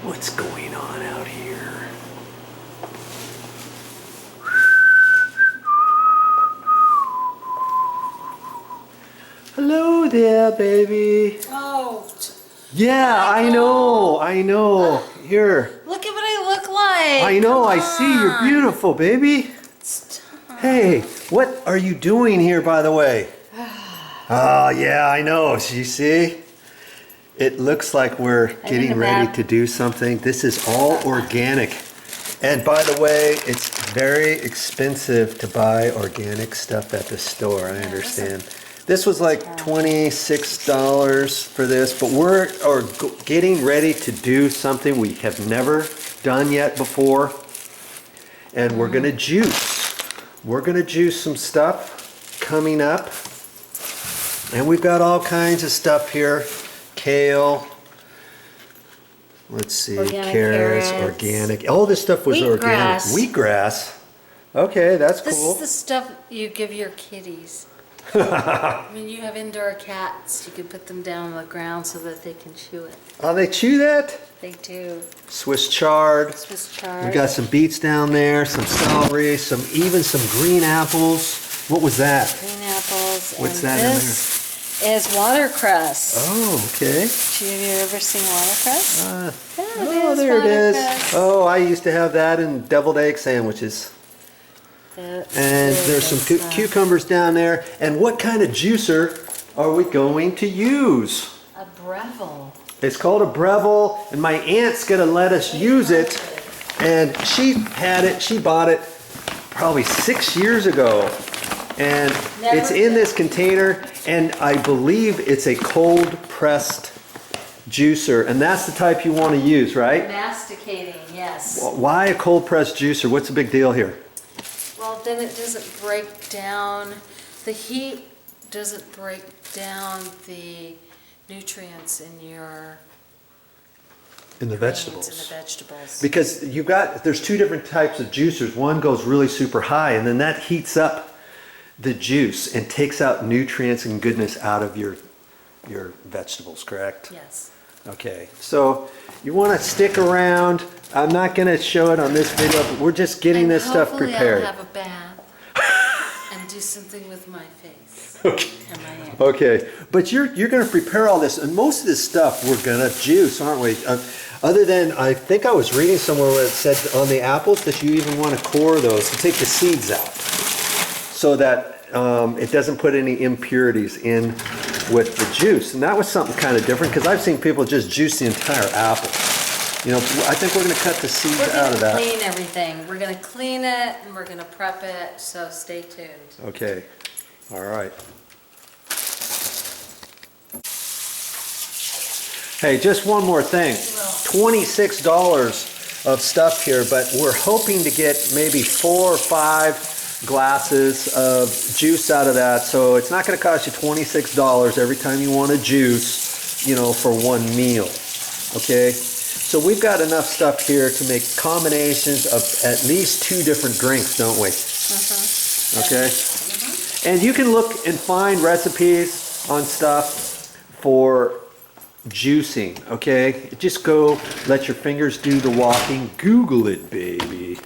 What's going on out here? Hello there, baby. Oh. Yeah, I know. Here. Look at what I look like. I know, Come I see. You're on. beautiful, baby. Stop. Hey, what are you doing here, by the way? Oh, yeah, I know. You see? It looks like we're getting ready to do something. This is all organic. And by the way, it's very expensive to buy organic stuff at the store. I understand. This was like $26 for this, but we're getting ready to do something we have never done yet before. And we're gonna juice. We're gonna juice some stuff coming up. And we've got all kinds of stuff here. Kale. Let's see, Organic carrots, organic. All this stuff was organic. Wheatgrass. Okay, that's cool. This is the stuff you give your kitties. I mean, you have indoor cats. You can put them down on the ground so that they can chew it. Oh, they chew that? They do. Swiss chard. Swiss chard. We got some beets down there, some celery, even some green apples. What was that? Green apples. What's and that in there? This is watercress. Oh, okay. Have you ever seen watercress? There it is. Oh, I used to have that in deviled egg sandwiches. And there's some cucumbers down there. And what kind of juicer are we going to use? A Breville. It's called a Breville, and my aunt's gonna let us use it. And she had it, she bought it probably 6 years ago. And it's in this container, and I believe it's a cold pressed juicer, and that's the type you want to use, right? Masticating, yes. Why a cold pressed juicer? What's the big deal here? Well, then it doesn't break down, the heat doesn't break down the nutrients in the vegetables. In the vegetables. Because there's two different types of juicers. One goes really super high, and then that heats up the juice and takes out nutrients and goodness out of your vegetables, correct? Yes. Okay, so you want to stick around. I'm not going to show it on this video, but we're just getting this stuff prepared. Hopefully I'll have a bath and do something with my face. Okay. And my hand. Okay, but you're going to prepare all this, and most of this stuff we're going to juice, aren't we? Other than, I think I was reading somewhere where it said on the apples that you even want to core those to take the seeds out, so that it doesn't put any impurities in with the juice. And that was something kind of different, because I've seen people just juice the entire apple. You know, I think we're going to cut the seeds out of that. We're going to clean everything. We're going to clean it, and we're going to prep it, so stay tuned. Okay, all right. Hey, just one more thing. $26 of stuff here, but we're hoping to get maybe 4 or 5 glasses of juice out of that, so it's not going to cost you $26 every time you want to juice, you know, for one meal. Okay, so we've got enough stuff here to make combinations of at least 2 different drinks, don't we? Okay, and you can look and find recipes on stuff for juicing. Okay, just go let your fingers do the walking. Google it, baby.